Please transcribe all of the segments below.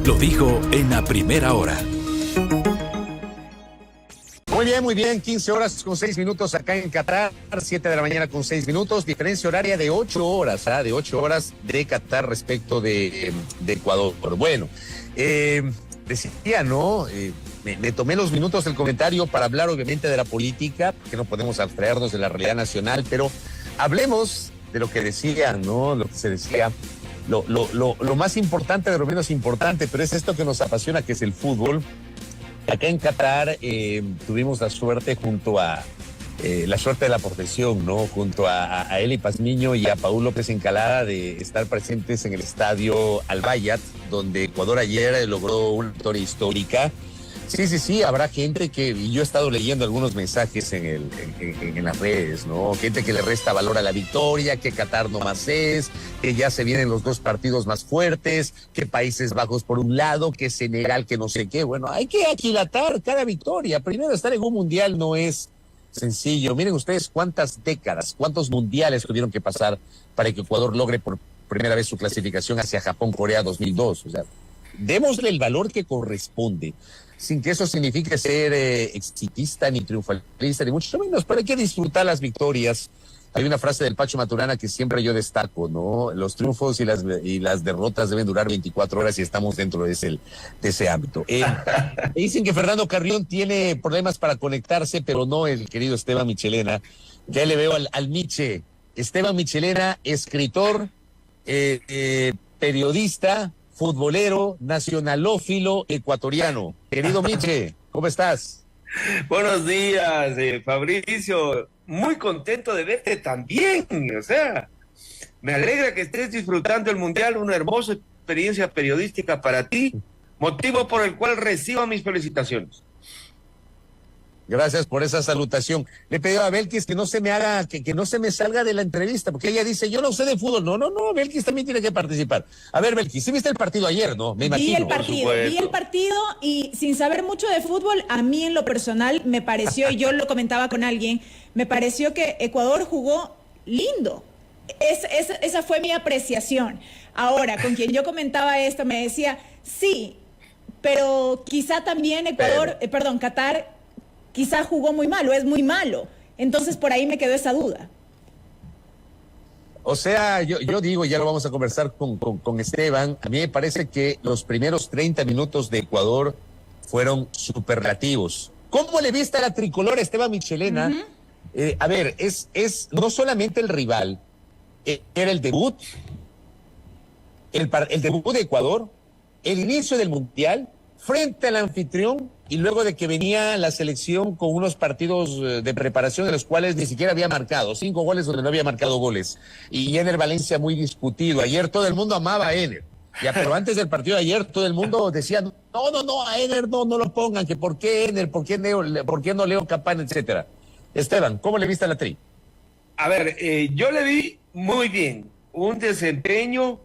Lo dijo en la primera hora. Muy bien, 15 horas con 6 minutos acá en Qatar, 7 de la mañana con 6 minutos, diferencia horaria de 8 horas, de 8 horas de Qatar respecto de Ecuador. Bueno, decía, ¿no? Me tomé los minutos del comentario para hablar obviamente de la política, que no podemos abstraernos de la realidad nacional, pero hablemos de lo que decían, ¿no? Lo que se decía, lo más importante de lo menos importante, pero es esto que nos apasiona, que es el fútbol. Acá en Qatar tuvimos la suerte junto a la suerte de la profesión, ¿no? Junto a Eli Pazmiño y a Paul López Encalada de estar presentes en el estadio Al Bayat, donde Ecuador ayer logró una victoria histórica. Sí, habrá gente y yo he estado leyendo algunos mensajes en las redes, ¿no? Gente que le resta valor a la victoria, que Qatar no más es, que ya se vienen los dos partidos más fuertes, que Países Bajos por un lado, que Senegal, que no sé qué. Bueno, hay que aquilatar cada victoria. Primero, estar en un mundial no es sencillo. Miren ustedes cuántas décadas, cuántos mundiales tuvieron que pasar para que Ecuador logre por primera vez su clasificación hacia Japón-Corea 2002. O sea, démosle el valor que corresponde, sin que eso signifique ser exitista ni triunfalista, ni mucho menos, pero hay que disfrutar las victorias. Hay una frase del Pacho Maturana que siempre yo destaco, ¿no? Los triunfos y las derrotas deben durar 24 horas y estamos dentro de ese ámbito. Dicen que Fernando Carrión tiene problemas para conectarse, pero no el querido Esteban Michelena. Ya le veo al Miche. Esteban Michelena, escritor, periodista, futbolero, nacionalófilo, ecuatoriano. Querido Miche, ¿cómo estás? Buenos días, Fabricio. Muy contento de verte también. O sea, me alegra que estés disfrutando el Mundial, una hermosa experiencia periodística para ti, motivo por el cual recibo mis felicitaciones. Gracias por esa salutación. Le pedí a Belkis que no se me haga, que no se me salga de la entrevista, porque ella dice, yo no sé de fútbol. No, Belkis también tiene que participar. A ver, Belkis, ¿sí viste el partido ayer, no? Me imagino. Vi el partido y sin saber mucho de fútbol, a mí en lo personal me pareció, y yo lo comentaba con alguien, me pareció que Ecuador jugó lindo. Esa fue mi apreciación. Ahora, con quien yo comentaba esto, me decía, sí, pero quizá también Qatar quizá jugó muy malo, es muy malo. Entonces por ahí me quedó esa duda. O sea, yo digo, ya lo vamos a conversar con Esteban, a mí me parece que los primeros 30 minutos de Ecuador fueron superlativos. ¿Cómo le viste a la tricolor Esteban Michelena? A ver, es no solamente el rival, era el debut, el debut de Ecuador, el inicio del Mundial, frente al anfitrión, y luego de que venía la selección con unos partidos de preparación de los cuales ni siquiera había marcado, 5 goles donde no había marcado goles, y Ener Valencia muy discutido. Ayer todo el mundo amaba a Ener, ya, pero antes del partido de ayer todo el mundo decía, no, a Ener no lo pongan, que por qué Ener, por qué no Leo Campana, etcétera. Esteban, ¿cómo le viste a la tri? A ver, yo le vi muy bien, un desempeño.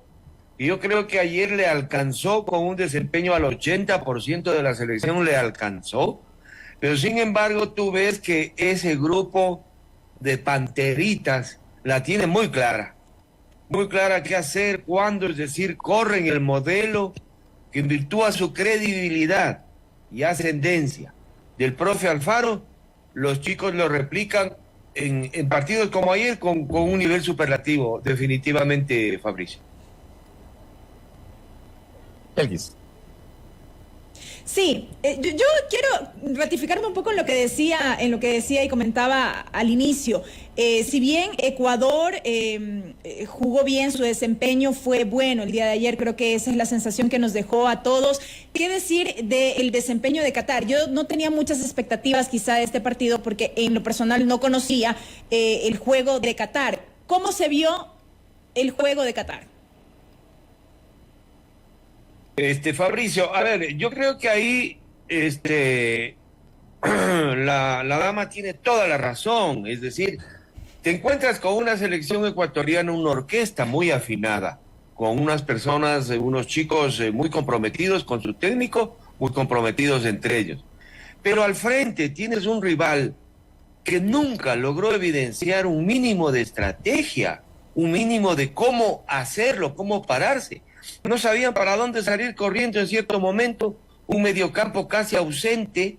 Y yo creo que ayer le alcanzó con un desempeño al 80% de la selección, le alcanzó. Pero sin embargo, tú ves que ese grupo de panteritas la tiene muy clara qué hacer, cuándo, es decir, corren el modelo que en virtud a su credibilidad y ascendencia del profe Alfaro, los chicos lo replican en partidos como ayer con un nivel superlativo, definitivamente, Fabricio. Belkis. Sí, yo quiero ratificarme un poco en lo que decía y comentaba al inicio. Si bien Ecuador jugó bien, su desempeño fue bueno el día de ayer, creo que esa es la sensación que nos dejó a todos. ¿Qué decir del desempeño de Qatar? Yo no tenía muchas expectativas quizá de este partido porque en lo personal no conocía el juego de Qatar. ¿Cómo se vio el juego de Qatar? Fabricio, a ver, yo creo que ahí la dama tiene toda la razón, es decir, te encuentras con una selección ecuatoriana, una orquesta muy afinada, con unas personas, unos chicos muy comprometidos con su técnico, muy comprometidos entre ellos. Pero al frente tienes un rival que nunca logró evidenciar un mínimo de estrategia, un mínimo de cómo hacerlo, cómo pararse. no sabían para dónde salir corriendo en cierto momento, un mediocampo casi ausente,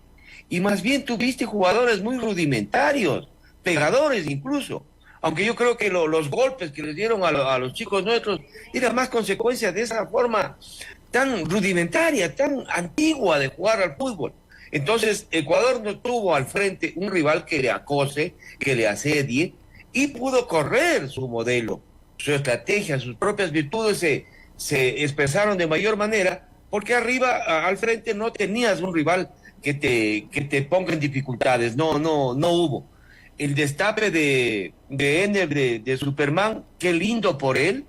y más bien tuviste jugadores muy rudimentarios, pegadores incluso, aunque yo creo que los golpes que les dieron a los chicos nuestros eran más consecuencia de esa forma tan rudimentaria, tan antigua de jugar al fútbol. Entonces, Ecuador no tuvo al frente un rival que le acose, que le asedie, y pudo correr su modelo, su estrategia, sus propias virtudes se expresaron de mayor manera, porque arriba, al frente, no tenías un rival que te ponga en dificultades, no hubo. El destape de Ener, de Superman, qué lindo por él,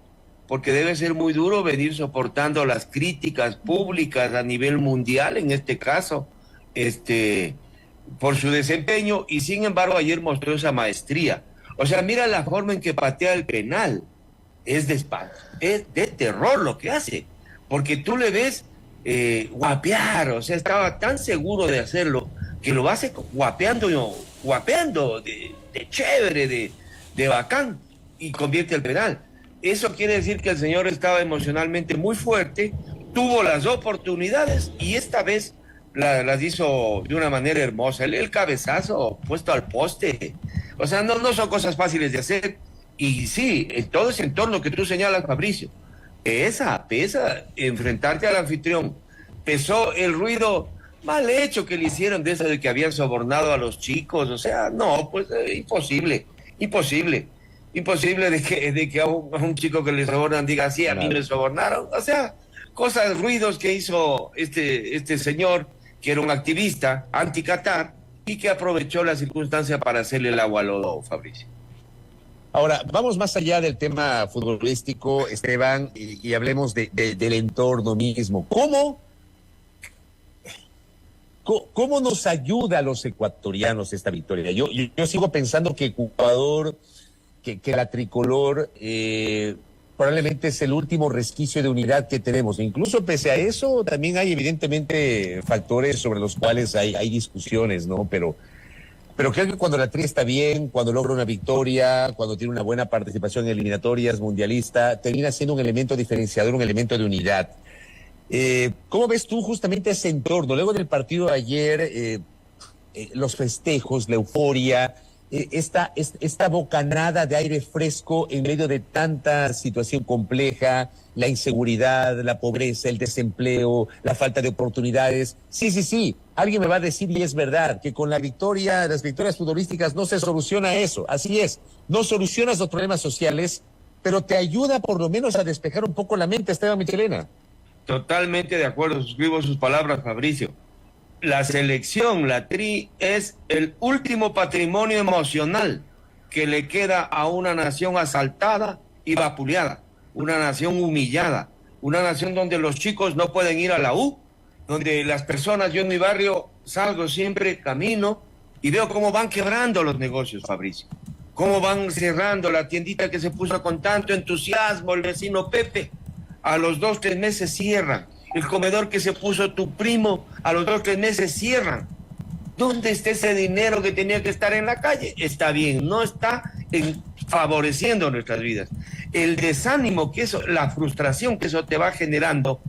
porque debe ser muy duro venir soportando las críticas públicas a nivel mundial, en este caso, por su desempeño, y sin embargo ayer mostró esa maestría. O sea, mira la forma en que patea el penal, es de terror lo que hace, porque tú le ves guapear, o sea, estaba tan seguro de hacerlo, que lo hace guapeando de chévere, de bacán, y convierte el penal. Eso quiere decir que el señor estaba emocionalmente muy fuerte, tuvo las oportunidades y esta vez las hizo de una manera hermosa. El cabezazo puesto al poste, o sea, no son cosas fáciles de hacer. Y sí, en todo ese entorno que tú señalas, Fabricio, pesa enfrentarte al anfitrión. Pesó el ruido mal hecho que le hicieron de eso de que habían sobornado a los chicos. O sea, no, pues imposible de que a un chico que le sobornan diga, sí, a mí me sobornaron. O sea, cosas, ruidos que hizo este señor, que era un activista anti-Qatar y que aprovechó la circunstancia para hacerle el agua al lodo, Fabricio. Ahora, vamos más allá del tema futbolístico, Esteban, y hablemos del entorno mismo. ¿Cómo nos ayuda a los ecuatorianos esta victoria? Yo sigo pensando que Ecuador, que la tricolor, probablemente es el último resquicio de unidad que tenemos. Incluso pese a eso, también hay evidentemente factores sobre los cuales hay discusiones, ¿no? Pero creo que cuando la Tri está bien, cuando logra una victoria, cuando tiene una buena participación en eliminatorias, mundialista, termina siendo un elemento diferenciador, un elemento de unidad. ¿Cómo ves tú justamente ese entorno? Luego del partido de ayer, los festejos, la euforia, esta bocanada de aire fresco en medio de tanta situación compleja, la inseguridad, la pobreza, el desempleo, la falta de oportunidades. Sí, alguien me va a decir, y es verdad, que con las victorias futbolísticas no se soluciona eso. Así es, no solucionas los problemas sociales, pero te ayuda por lo menos a despejar un poco la mente, Esteban Michelena. Totalmente de acuerdo, suscribo sus palabras, Fabricio. La selección, la Tri, es el último patrimonio emocional que le queda a una nación asaltada y vapuleada, una nación humillada, una nación donde los chicos no pueden ir a la U, donde las personas, yo en mi barrio salgo siempre, camino y veo cómo van quebrando los negocios, Fabricio, cómo van cerrando la tiendita que se puso con tanto entusiasmo el vecino Pepe, a los 2-3 meses cierran. El comedor que se puso tu primo, a los 2-3 meses cierran. ¿Dónde está ese dinero que tenía que estar en la calle? Está bien, no está favoreciendo nuestras vidas. El desánimo que eso, la frustración que eso te va generando.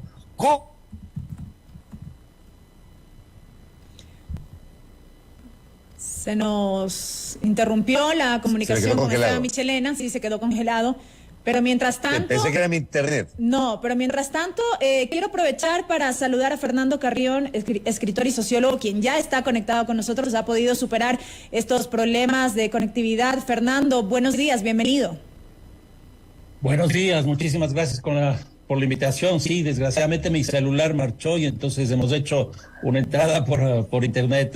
Se nos interrumpió la comunicación con Esteban Michelena, sí, se quedó congelado. Pero mientras tanto... Pensé que era mi internet. No, pero mientras tanto, quiero aprovechar para saludar a Fernando Carrión, escritor y sociólogo, quien ya está conectado con nosotros, ha podido superar estos problemas de conectividad. Fernando, buenos días, bienvenido. Buenos días, muchísimas gracias por la invitación. Sí, desgraciadamente mi celular marchó y entonces hemos hecho una entrada por internet,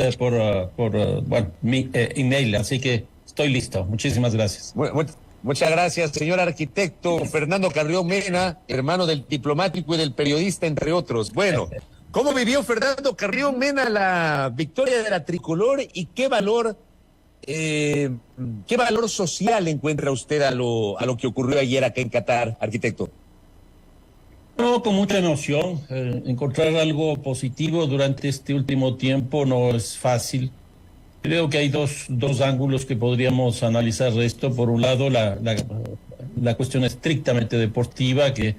mi email, así que estoy listo. Muchísimas gracias. Muchas gracias, señor arquitecto Fernando Carrión Mena, hermano del diplomático y del periodista, entre otros. Bueno, ¿cómo vivió Fernando Carrión Mena la victoria de la tricolor y qué valor social encuentra usted a lo que ocurrió ayer acá en Qatar, arquitecto? No, con mucha emoción. Encontrar algo positivo durante este último tiempo no es fácil. Creo que hay dos ángulos que podríamos analizar esto. Por un lado, la cuestión estrictamente deportiva, que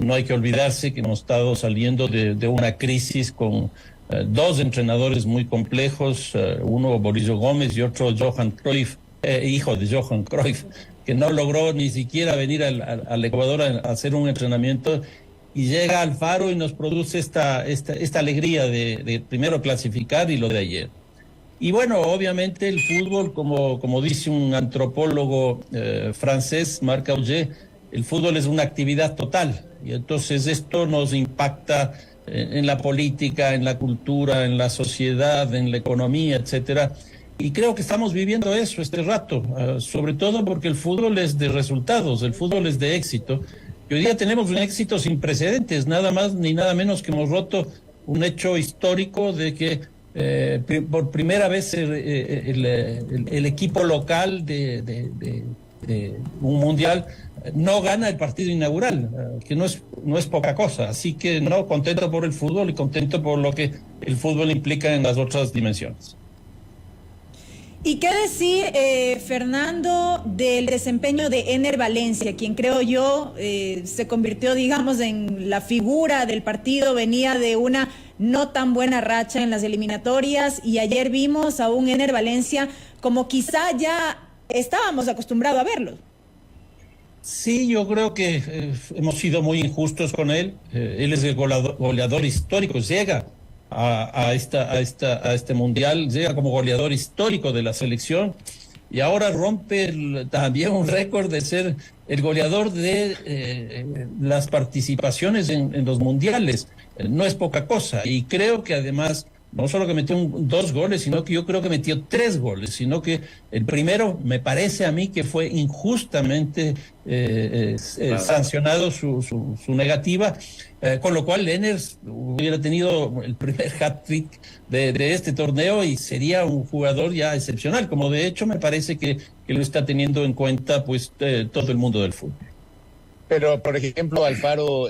No hay que olvidarse que hemos estado saliendo de una crisis con dos entrenadores muy complejos, uno Borillo Gómez y otro Johan Cruyff, hijo de Johan Cruyff, que no logró ni siquiera venir al Ecuador a hacer un entrenamiento, y llega Alfaro y nos produce esta alegría de primero clasificar y lo de ayer. Y bueno, obviamente el fútbol, como dice un antropólogo francés, Marc Augé, el fútbol es una actividad total, y entonces esto nos impacta en la política, en la cultura, en la sociedad, en la economía, etcétera. Y creo que estamos viviendo eso este rato, sobre todo porque el fútbol es de resultados, el fútbol es de éxito. Y hoy día tenemos un éxito sin precedentes, nada más ni nada menos que hemos roto un hecho histórico de que por primera vez el equipo local de un mundial no gana el partido inaugural, que no es poca cosa. Así que no, contento por el fútbol y contento por lo que el fútbol implica en las otras dimensiones. ¿Y qué decir, Fernando, del desempeño de Ener Valencia, quien creo yo se convirtió, digamos, en la figura del partido? Venía de una no tan buena racha en las eliminatorias y ayer vimos a un Ener Valencia como quizá ya estábamos acostumbrados a verlo. Sí, yo creo que hemos sido muy injustos con él. Él es el goleador histórico, llega a este mundial, llega como goleador histórico de la selección y ahora rompe también un récord de ser el goleador de las participaciones en los mundiales. No es poca cosa, y creo que además no solo que metió 2 goles, sino que yo creo que metió 3 goles, sino que el primero me parece a mí que fue injustamente sancionado su negativa, con lo cual Lenners hubiera tenido el primer hat-trick de este torneo y sería un jugador ya excepcional, como de hecho me parece que lo está teniendo en cuenta pues todo el mundo del fútbol. Pero, por ejemplo, Alfaro,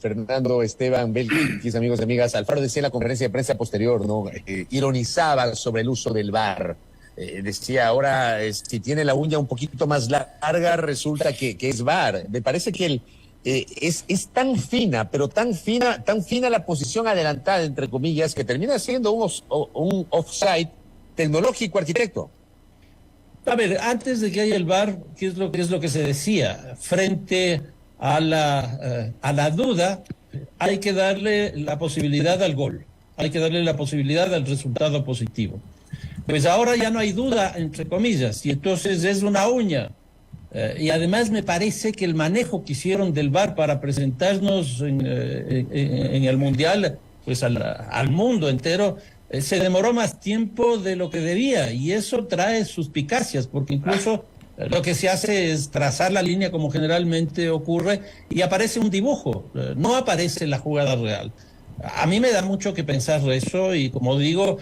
Fernando, Esteban, Belkis, amigos y amigas, Alfaro decía en la conferencia de prensa posterior, ¿no? Ironizaba sobre el uso del VAR. Decía, ahora, si tiene la uña un poquito más larga, resulta que es VAR. Me parece que es tan fina, pero tan fina la posición adelantada, entre comillas, que termina siendo un offside tecnológico, arquitecto. A ver, antes de que haya el VAR, ¿qué es lo que se decía? Frente a la duda, hay que darle la posibilidad al gol, hay que darle la posibilidad al resultado positivo. Pues ahora ya no hay duda, entre comillas, y entonces es una uña. Y además me parece que el manejo que hicieron del VAR para presentarnos en el Mundial, pues al mundo entero, se demoró más tiempo de lo que debía, y eso trae suspicacias, porque incluso lo que se hace es trazar la línea como generalmente ocurre y aparece un dibujo, no aparece la jugada real. A mí me da mucho que pensar eso, y como digo,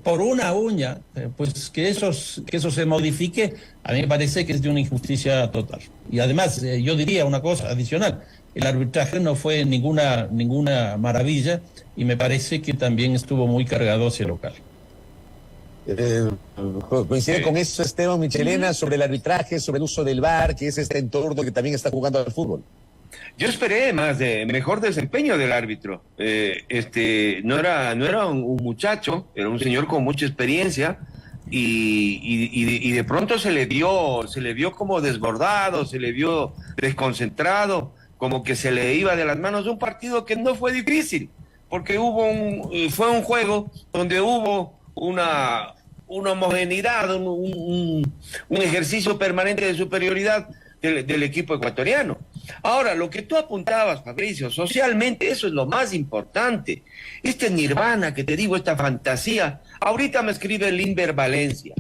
por una uña, pues que eso se modifique, a mí me parece que es de una injusticia total. Y además, yo diría una cosa adicional: el arbitraje no fue ninguna maravilla, y me parece que también estuvo muy cargado hacia el local. Coincide con eso, Esteban, Michelena, sobre el arbitraje, sobre el uso del VAR, que es este entorno que también está jugando al fútbol. Yo esperé mejor desempeño del árbitro. No era un muchacho, era un señor con mucha experiencia, y de pronto se le vio como desbordado, se le vio desconcentrado, como que se le iba de las manos un partido que no fue difícil, porque fue un juego donde hubo una homogeneidad, un ejercicio permanente de superioridad del equipo ecuatoriano. Ahora, lo que tú apuntabas, Fabricio, socialmente eso es lo más importante. Este nirvana que te digo, esta fantasía. Ahorita me escribe Limber Valencia,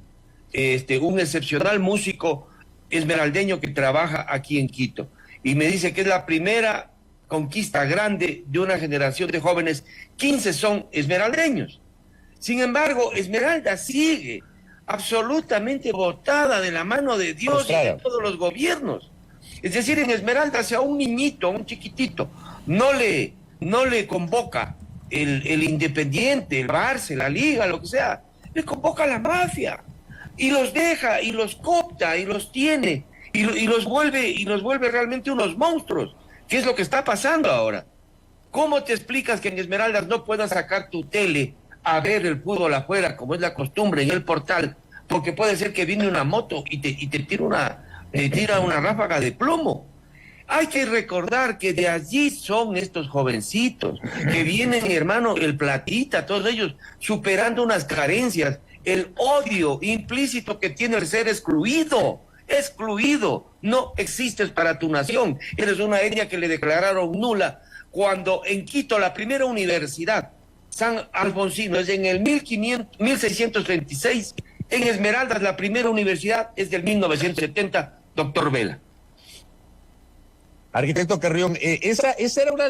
un excepcional músico esmeraldeño que trabaja aquí en Quito, y me dice que es la primera conquista grande de una generación de jóvenes. 15 son esmeraldeños. Sin embargo, Esmeralda sigue absolutamente botada de la mano de Dios y de todos los gobiernos. Es decir, en Esmeralda, si a un niñito, a un chiquitito, no le convoca el Independiente, el Barça, la Liga, lo que sea, le convoca la mafia y los deja y los coopta y los tiene y los vuelve realmente unos monstruos ¿Qué es lo que está pasando ahora? ¿Cómo te explicas que en Esmeraldas no puedas sacar tu tele a ver el fútbol afuera, como es la costumbre en el portal? Porque puede ser que viene una moto y te tira una ráfaga de plomo. Hay que recordar que de allí son estos jovencitos, que vienen, hermano, el Platita, todos ellos, superando unas carencias, el odio implícito que tiene el ser excluido, no existes para tu nación, eres una etnia que le declararon nula, cuando en Quito la primera universidad, San Alfonsino, es en el 1636, en Esmeraldas la primera universidad es del 1970, doctor Vela. Arquitecto Carrión, esa era una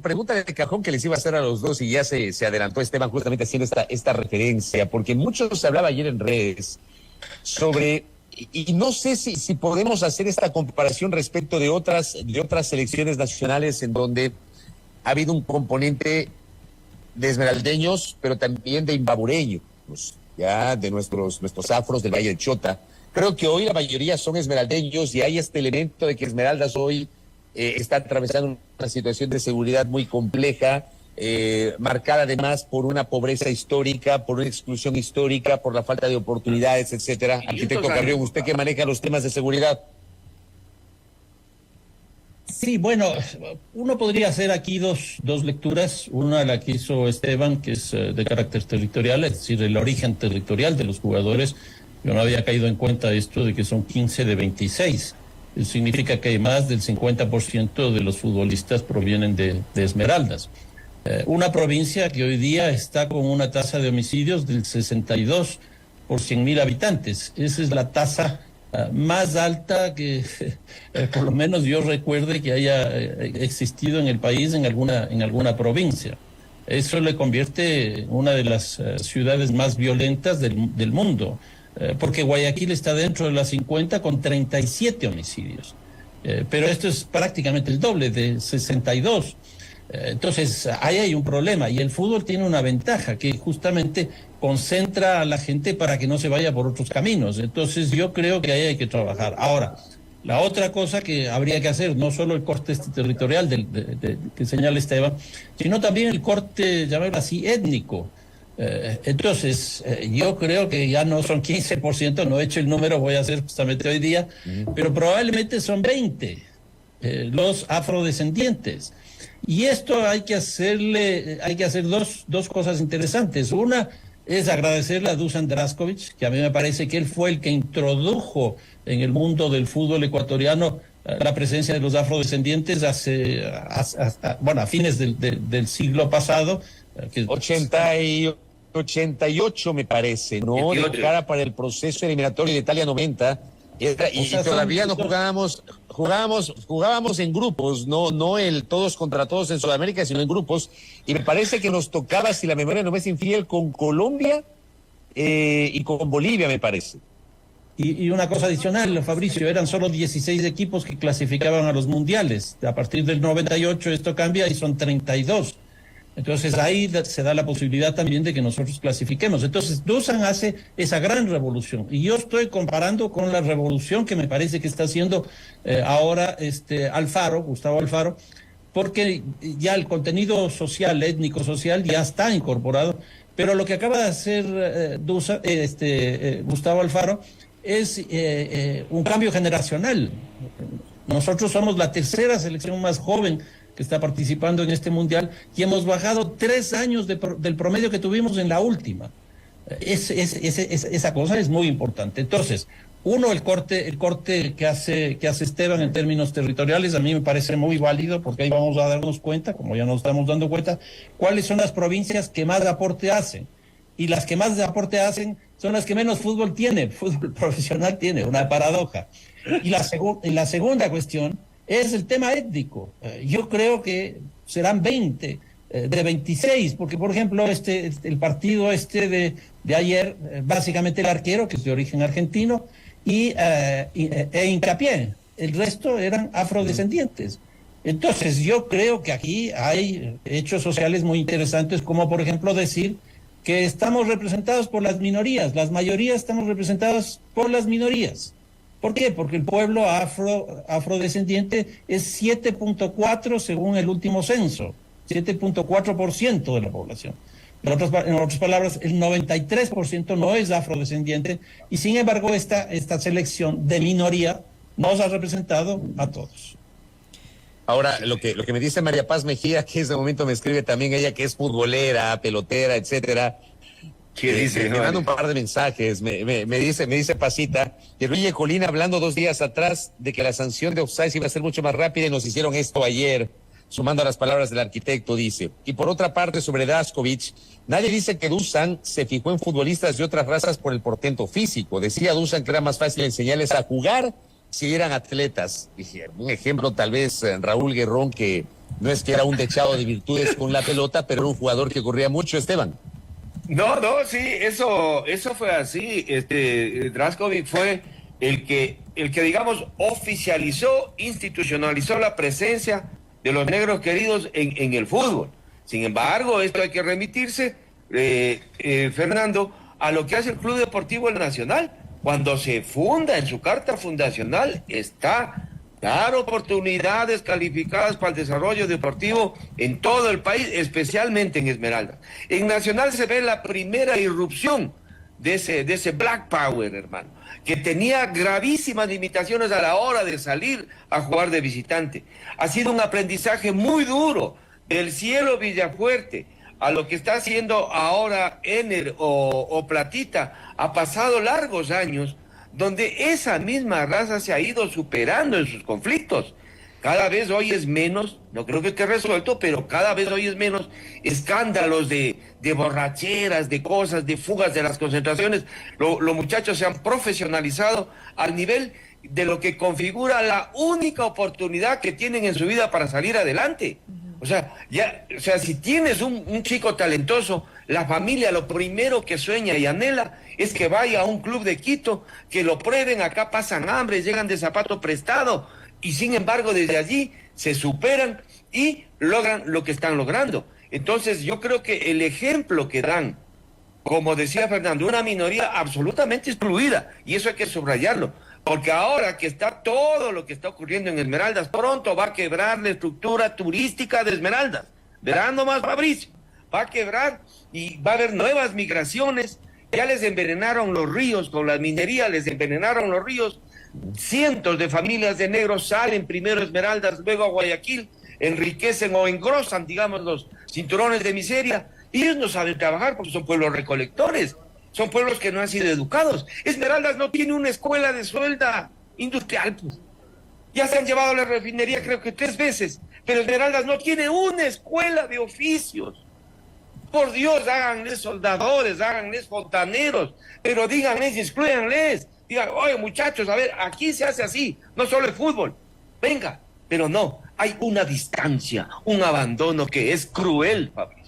pregunta de cajón que les iba a hacer a los dos y ya se adelantó Esteban justamente haciendo esta referencia, porque mucho se hablaba ayer en redes sobre, y no sé si podemos hacer esta comparación respecto de otras selecciones nacionales en donde ha habido un componente de esmeraldeños, pero también de imbabureños, ya de nuestros afros del Valle del Chota. Creo que hoy la mayoría son esmeraldeños y hay este elemento de que Esmeraldas hoy está atravesando una situación de seguridad muy compleja, marcada además por una pobreza histórica, por una exclusión histórica, por la falta de oportunidades, etcétera. Arquitecto Carrión, usted que maneja los temas de seguridad. Sí, bueno, uno podría hacer aquí dos lecturas. Una, la que hizo Esteban, que es de carácter territorial, es decir, el origen territorial de los jugadores. Yo no había caído en cuenta esto de que son 15 de 26. Eso significa que más del 50% de los futbolistas provienen de Esmeraldas. Una provincia que hoy día está con una tasa de homicidios del 62 por 100.000 habitantes. Esa es la tasa más alta que por lo menos yo recuerde que haya existido en el país en alguna provincia. Eso le convierte en una de las ciudades más violentas del mundo. Porque Guayaquil está dentro de las 50 con 37 homicidios. Pero esto es prácticamente el doble de 62. Entonces, ahí hay un problema. Y el fútbol tiene una ventaja, que justamente concentra a la gente para que no se vaya por otros caminos. Entonces, yo creo que ahí hay que trabajar. Ahora, la otra cosa que habría que hacer, no solo el corte territorial que señala Esteban, sino también el corte, llamémoslo así, étnico. Entonces, yo creo que ya no son 15%, no he hecho el número, voy a hacer justamente hoy día, pero probablemente son 20 los afrodescendientes. Y esto hay que hacer dos cosas interesantes. Una es agradecerle a Dusan Draskovic, que a mí me parece que él fue el que introdujo en el mundo del fútbol ecuatoriano la presencia de los afrodescendientes a fines del siglo pasado. 88 me parece, ¿no? De cara para el proceso eliminatorio de Italia 90. Y todavía no jugábamos en grupos, no el todos contra todos en Sudamérica, sino en grupos. Y me parece que nos tocaba, si la memoria no me es infiel, con Colombia y con Bolivia, me parece. Y una cosa adicional, Fabricio, eran solo 16 equipos que clasificaban a los mundiales. A partir del 98 esto cambia y son 32. Entonces ahí se da la posibilidad también de que nosotros clasifiquemos. Entonces Dusan hace esa gran revolución y yo estoy comparando con la revolución que me parece que está haciendo ahora Gustavo Alfaro, porque ya el contenido social, étnico social ya está incorporado, pero lo que acaba de hacer Gustavo Alfaro es un cambio generacional. Nosotros somos la tercera selección más joven que está participando en este mundial y hemos bajado 3 años del promedio que tuvimos en la última. Esa cosa es muy importante. Entonces, uno, el corte que hace Esteban en términos territoriales a mí me parece muy válido, porque ahí vamos a darnos cuenta, como ya nos estamos dando cuenta, cuáles son las provincias que más aporte hacen. Y las que más aporte hacen son las que menos fútbol profesional tiene, una paradoja. Y la segunda cuestión es el tema étnico. Yo creo que serán 20 de 26, porque por ejemplo el partido de ayer, básicamente el arquero, que es de origen argentino, e Hincapié, el resto eran afrodescendientes. Entonces yo creo que aquí hay hechos sociales muy interesantes, como por ejemplo decir que estamos representados por las minorías, las mayorías estamos representadas por las minorías. ¿Por qué? Porque el pueblo afrodescendiente es 7.4 según el último censo, 7.4% de la población. En otras palabras, el 93% no es afrodescendiente y sin embargo esta selección de minoría nos ha representado a todos. Ahora, lo que me dice María Paz Mejía, que ese momento me escribe también ella, que es futbolera, pelotera, etcétera. ¿Qué dice? Me manda un par de mensajes, me dice Pasita, que Luigi Colina hablando 2 días atrás de que la sanción de offside iba a ser mucho más rápida y nos hicieron esto ayer, sumando a las palabras del arquitecto, dice. Y por otra parte, sobre Daskovic, nadie dice que Dusan se fijó en futbolistas de otras razas por el portento físico. Decía Dusan que era más fácil enseñarles a jugar si eran atletas. Dije, un ejemplo tal vez Raúl Guerrón, que no es que era un dechado de virtudes con la pelota, pero era un jugador que corría mucho, Esteban. No, sí, eso fue así. Draskovic fue el que digamos oficializó, institucionalizó la presencia de los negros queridos en el fútbol. Sin embargo, esto hay que remitirse, Fernando, a lo que hace el Club Deportivo El Nacional. Cuando se funda en su carta fundacional está dar oportunidades calificadas para el desarrollo deportivo en todo el país, especialmente en Esmeraldas. En Nacional se ve la primera irrupción de ese Black Power, hermano, que tenía gravísimas limitaciones a la hora de salir a jugar de visitante. Ha sido un aprendizaje muy duro del Cielo Villafuerte a lo que está haciendo ahora Ener o Platita. Ha pasado largos años donde esa misma raza se ha ido superando en sus conflictos. Cada vez hoy es menos, no creo que esté resuelto, pero cada vez hoy es menos escándalos de borracheras, de cosas, de fugas de las concentraciones. Los muchachos se han profesionalizado al nivel de lo que configura la única oportunidad que tienen en su vida para salir adelante. O sea, si tienes un chico talentoso, la familia lo primero que sueña y anhela es que vaya a un club de Quito, que lo prueben. Acá pasan hambre, llegan de zapato prestado y sin embargo desde allí se superan y logran lo que están logrando. Entonces yo creo que el ejemplo que dan, como decía Fernando, una minoría absolutamente excluida, y eso hay que subrayarlo, porque ahora que está todo lo que está ocurriendo en Esmeraldas, pronto va a quebrar la estructura turística de Esmeraldas. Verán nomás, Fabricio, va a quebrar y va a haber nuevas migraciones. Ya les envenenaron los ríos, con la minería les envenenaron los ríos. Cientos de familias de negros salen primero a Esmeraldas, luego a Guayaquil, enriquecen o engrosan, digamos, los cinturones de miseria. Y ellos no saben trabajar porque son pueblos recolectores, son pueblos que no han sido educados. Esmeraldas no tiene una escuela de suelda industrial, pues. Ya se han llevado a la refinería creo que 3 veces, pero Esmeraldas no tiene una escuela de oficios. Por Dios, háganles soldadores, háganles fontaneros, pero díganles, excluyanles. Digan, oye muchachos, a ver, aquí se hace así, no solo el fútbol. Venga, pero no, hay una distancia, un abandono que es cruel, Fabricio.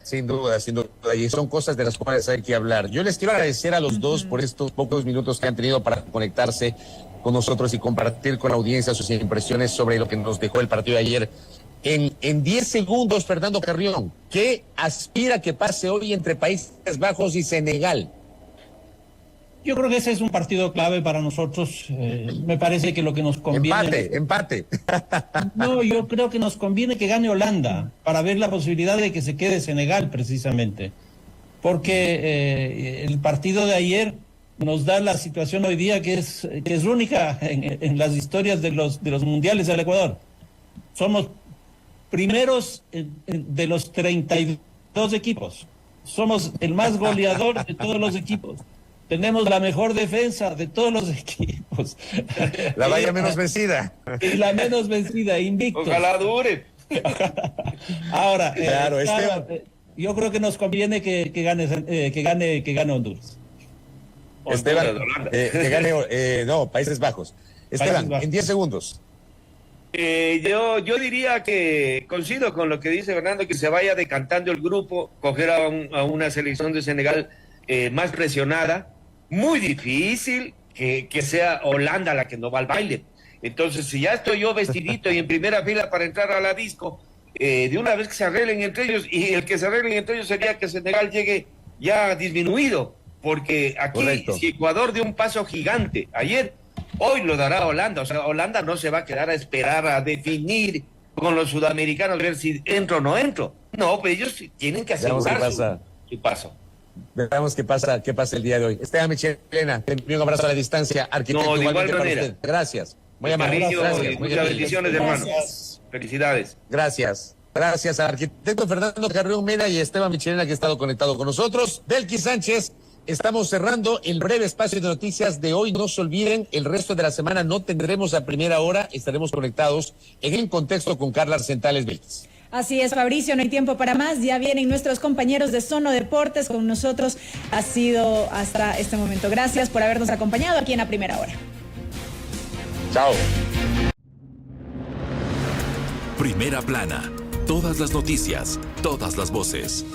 Sin duda, y son cosas de las cuales hay que hablar. Yo les quiero agradecer a los dos por estos pocos minutos que han tenido para conectarse con nosotros y compartir con la audiencia sus impresiones sobre lo que nos dejó el partido de ayer. En 10 segundos, Fernando Carrión, ¿qué aspira que pase hoy entre Países Bajos y Senegal? Yo creo que ese es un partido clave para nosotros. Me parece que lo que nos conviene... Empate. No, yo creo que nos conviene que gane Holanda para ver la posibilidad de que se quede Senegal, precisamente. Porque el partido de ayer nos da la situación hoy día que es única en las historias de los mundiales del Ecuador. Somos primeros de los 32 equipos. Somos el más goleador de todos los equipos. Tenemos la mejor defensa de todos los equipos. La valla menos vencida. Y la menos vencida, invictos. Ojalá dure. Ahora, claro, yo creo que nos conviene que gane Honduras. Esteban, que gane, Países Bajos. Esteban, en 10 segundos. Yo diría que coincido con lo que dice Fernando, que se vaya decantando el grupo, coger a una selección de Senegal más presionada. Muy difícil que sea Holanda la que no va al baile. Entonces, si ya estoy yo vestidito y en primera fila para entrar a la disco, de una vez que se arreglen entre ellos, y el que se arreglen entre ellos sería que Senegal llegue ya disminuido porque aquí Correcto. si Ecuador dio un paso gigante ayer, hoy lo dará Holanda. O sea, Holanda no se va a quedar a esperar a definir con los sudamericanos ver si entro o no entro. No, pues ellos tienen que Veamos qué asegurar pasa. su paso. Veamos qué pasa el día de hoy. Esteban Michelena, te envío un abrazo a la distancia. Arquitecto, No, de igual igualmente para manera. usted. Gracias. Muy Con amable. cariño Gracias. y Muy muchas amable. bendiciones, hermano. Gracias. Felicidades. Gracias. Gracias al arquitecto Fernando Carrión Meda y a Esteban Michelena, que ha estado conectado con nosotros. Belkis Sánchez, estamos cerrando el breve espacio de noticias de hoy. No se olviden, el resto de la semana no tendremos a primera hora. Estaremos conectados en el contexto con Carla Arcentales Belkis. Así es, Fabricio, no hay tiempo para más. Ya vienen nuestros compañeros de Sono Deportes con nosotros. Ha sido hasta este momento. Gracias por habernos acompañado aquí en La Primera Hora. Chao. Primera plana. Todas las noticias, todas las voces.